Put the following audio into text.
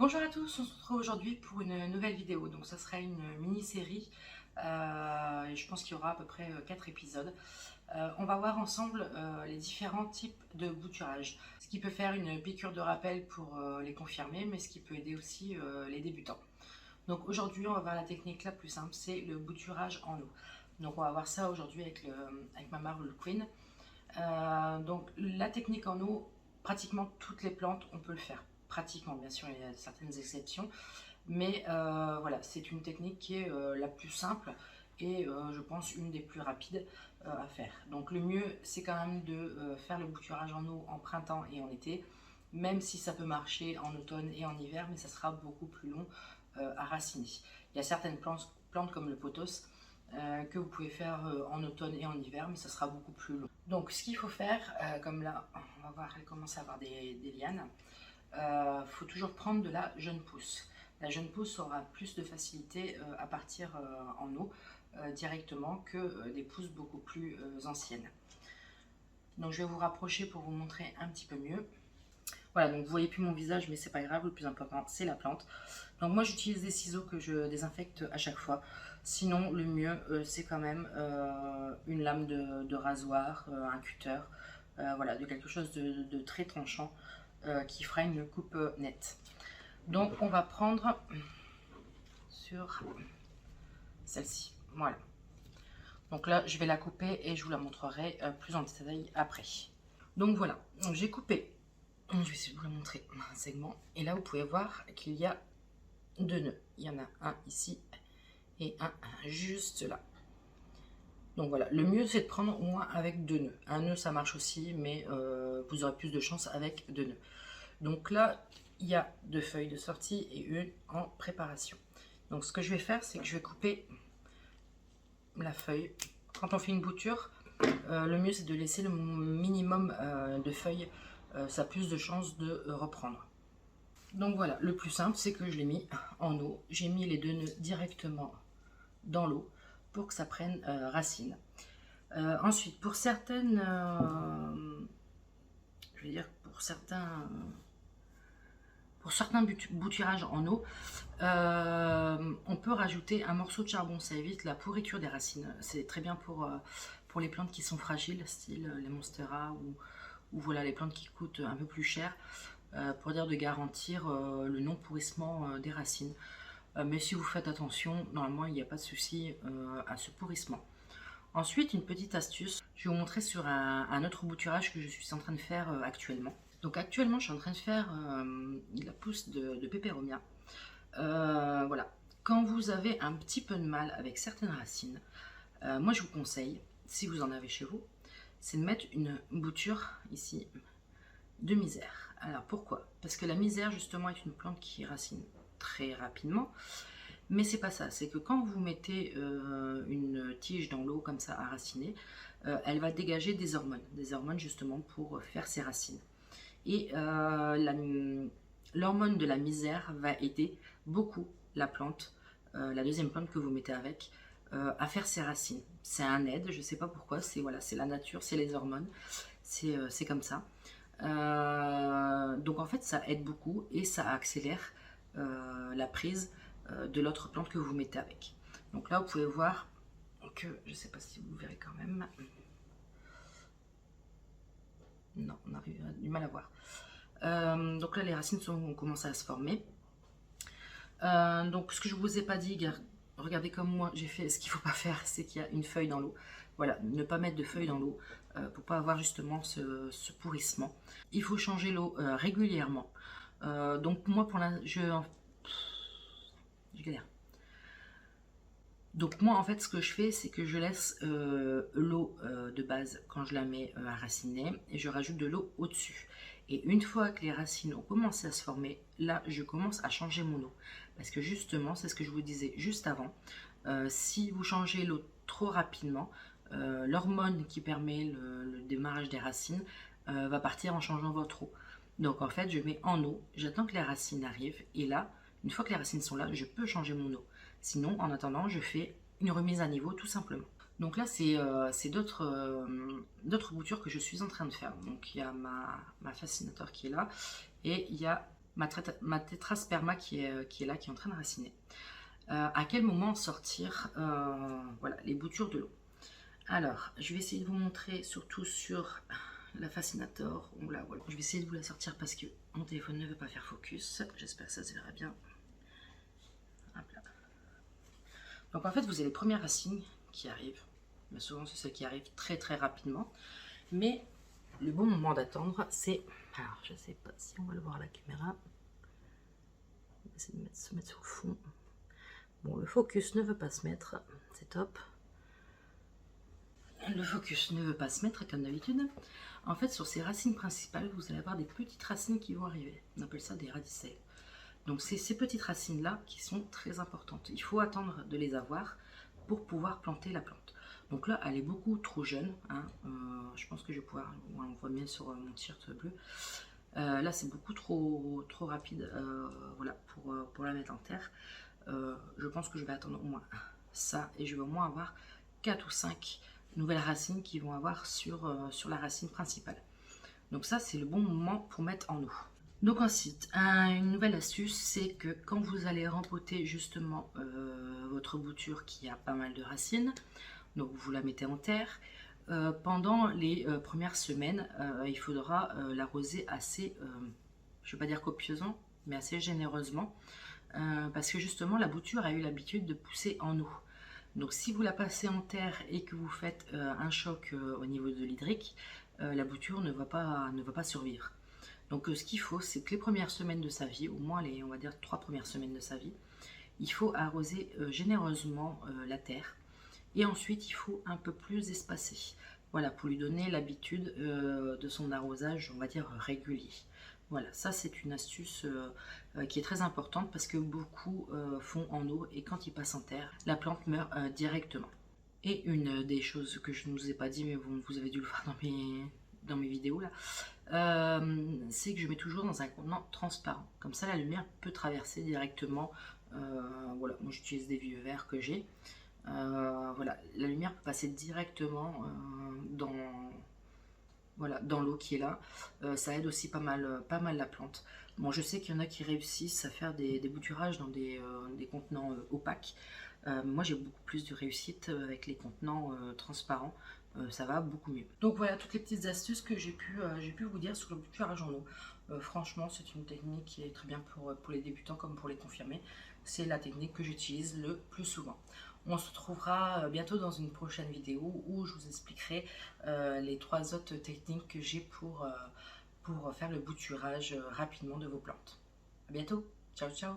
Bonjour à tous, on se retrouve aujourd'hui pour une nouvelle vidéo. Donc ça sera une mini-série et je pense qu'il y aura à peu près 4 épisodes. On va voir ensemble les différents types de bouturage. Ce qui peut faire une piqûre de rappel pour les confirmés, mais ce qui peut aider aussi les débutants. Donc aujourd'hui on va voir la technique la plus simple, c'est le bouturage en eau. Donc on va voir ça aujourd'hui avec ma Marvel Queen. Donc la technique en eau, pratiquement toutes les plantes on peut le faire. Pratiquement, bien sûr, il y a certaines exceptions, mais voilà, c'est une technique qui est la plus simple et je pense une des plus rapides à faire. Donc le mieux, c'est quand même de faire le bouturage en eau en printemps et en été, même si ça peut marcher en automne et en hiver, mais ça sera beaucoup plus long à raciner. Il y a certaines plantes comme le pothos que vous pouvez faire en automne et en hiver, mais ça sera beaucoup plus long. Donc ce qu'il faut faire, comme là, on va voir, elle commence à avoir des lianes. Faut toujours prendre de la jeune pousse. La jeune pousse aura plus de facilité à partir en eau directement que des pousses beaucoup plus anciennes. Donc je vais vous rapprocher pour vous montrer un petit peu mieux. Voilà, donc vous voyez plus mon visage, mais c'est pas grave, le plus important c'est la plante. Donc moi j'utilise des ciseaux que je désinfecte à chaque fois. Sinon le mieux c'est quand même une lame de rasoir, un cutter, voilà, de quelque chose de très tranchant qui fera une coupe nette. Donc on va prendre sur celle-ci, voilà. Donc là je vais la couper et je vous la montrerai plus en détail après. Donc voilà, j'ai coupé, je vais essayer de vous la montrer, un segment, et là vous pouvez voir qu'il y a deux nœuds. Il y en a un ici et un juste là. Donc voilà, le mieux c'est de prendre au moins avec deux nœuds. Un nœud ça marche aussi, mais vous aurez plus de chance avec deux nœuds. Donc là, il y a deux feuilles de sortie et une en préparation. Donc ce que je vais faire, c'est que je vais couper la feuille. Quand on fait une bouture, le mieux c'est de laisser le minimum de feuilles, ça a plus de chances de reprendre. Donc voilà, le plus simple c'est que je l'ai mis en eau. J'ai mis les deux nœuds directement dans l'eau pour que ça prenne racine. Ensuite, pour certaines, je vais dire pour certains bouturages en eau, on peut rajouter un morceau de charbon, ça évite la pourriture des racines. C'est très bien pour les plantes qui sont fragiles, style les monstera ou voilà, les plantes qui coûtent un peu plus cher, pour dire de garantir le non-pourrissement des racines. Mais si vous faites attention, normalement il n'y a pas de souci à ce pourrissement. Ensuite, une petite astuce, je vais vous montrer sur un autre bouturage que je suis en train de faire actuellement. Donc actuellement, je suis en train de faire la pousse de Peperomia. Voilà. Quand vous avez un petit peu de mal avec certaines racines, moi je vous conseille, si vous en avez chez vous, c'est de mettre une bouture ici de misère. Alors pourquoi? Parce que la misère justement est une plante qui racine très rapidement. Mais c'est pas ça, c'est que quand vous mettez une tige dans l'eau comme ça à raciner, elle va dégager des hormones justement pour faire ses racines. Et l'hormone de la misère va aider beaucoup la plante, la deuxième plante que vous mettez avec, à faire ses racines. C'est un aide, je sais pas pourquoi, c'est voilà, c'est la nature, c'est les hormones, c'est comme ça. Donc en fait ça aide beaucoup et ça accélère la prise de l'autre plante que vous mettez avec. Donc là vous pouvez voir que, je sais pas si vous verrez quand même, non on a du mal à voir. Donc là les racines ont commencé à se former. Donc ce que je vous ai pas dit, regardez comme moi j'ai fait, ce qu'il faut pas faire c'est qu'il y a une feuille dans l'eau. Voilà, ne pas mettre de feuilles dans l'eau pour pas avoir justement ce pourrissement. Il faut changer l'eau régulièrement. Donc moi pour je galère. Donc moi en fait ce que je fais c'est que je laisse l'eau de base quand je la mets à raciner et je rajoute de l'eau au-dessus. Et une fois que les racines ont commencé à se former, là je commence à changer mon eau. Parce que justement, c'est ce que je vous disais juste avant, si vous changez l'eau trop rapidement, l'hormone qui permet le démarrage des racines va partir en changeant votre eau. Donc en fait je mets en eau, j'attends que les racines arrivent et là, une fois que les racines sont là, je peux changer mon eau. Sinon, en attendant, je fais une remise à niveau tout simplement. Donc là, c'est d'autres boutures que je suis en train de faire. Donc il y a ma fascinator qui est là et il y a ma tétrasperma qui est là, qui est en train de raciner. À quel moment sortir voilà, les boutures de l'eau. Alors, je vais essayer de vous montrer surtout sur la Fascinator. Voilà. Je vais essayer de vous la sortir parce que mon téléphone ne veut pas faire focus. J'espère que ça se verra bien. Hop là. Donc en fait, vous avez les premières racines qui arrivent. Mais souvent, c'est celles qui arrivent très très rapidement. Mais le bon moment d'attendre, c'est... Alors, je ne sais pas si on va le voir à la caméra. On va essayer de se mettre sur le fond. Bon, le focus ne veut pas se mettre. C'est top. Le focus ne veut pas se mettre comme d'habitude. En fait, sur ces racines principales, vous allez avoir des petites racines qui vont arriver. On appelle ça des radicelles. Donc c'est ces petites racines là qui sont très importantes. Il faut attendre de les avoir pour pouvoir planter la plante. Donc là, elle est beaucoup trop jeune. Hein. Je pense que je vais pouvoir, on voit bien sur mon t-shirt bleu. Là, c'est beaucoup trop rapide, voilà, pour la mettre en terre. Je pense que je vais attendre au moins ça et je vais au moins avoir 4 ou 5 nouvelles racines qui vont avoir sur la racine principale. Donc ça, c'est le bon moment pour mettre en eau. Donc ensuite, une nouvelle astuce, c'est que quand vous allez rempoter justement votre bouture qui a pas mal de racines, donc vous la mettez en terre, pendant les premières semaines, il faudra l'arroser assez, je ne vais pas dire copieusement, mais assez généreusement, parce que justement la bouture a eu l'habitude de pousser en eau. Donc si vous la passez en terre et que vous faites un choc au niveau de l'hydrique, la bouture ne va pas survivre. Donc ce qu'il faut, c'est que les premières semaines de sa vie, au moins les, on va dire 3 premières semaines de sa vie, il faut arroser généreusement la terre. Et ensuite, il faut un peu plus espacer. Voilà, pour lui donner l'habitude de son arrosage, on va dire, régulier. Voilà, ça c'est une astuce qui est très importante parce que beaucoup font en eau et quand ils passent en terre, la plante meurt directement. Et une des choses que je ne vous ai pas dit, mais vous avez dû le voir dans mes vidéos là, c'est que je mets toujours dans un contenant transparent. Comme ça, la lumière peut traverser directement. Voilà, moi j'utilise des vieux verres que j'ai. Voilà, la lumière peut passer directement dans l'eau qui est là. Ça aide aussi pas mal la plante. Bon, je sais qu'il y en a qui réussissent à faire des bouturages dans des contenants opaques. Moi, j'ai beaucoup plus de réussite avec les contenants transparents. Ça va beaucoup mieux. Donc voilà toutes les petites astuces que j'ai pu vous dire sur le bouturage en eau. Franchement, c'est une technique qui est très bien pour les débutants comme pour les confirmés. C'est la technique que j'utilise le plus souvent. On se retrouvera bientôt dans une prochaine vidéo où je vous expliquerai les 3 autres techniques que j'ai pour faire le bouturage rapidement de vos plantes. A bientôt, ciao ciao.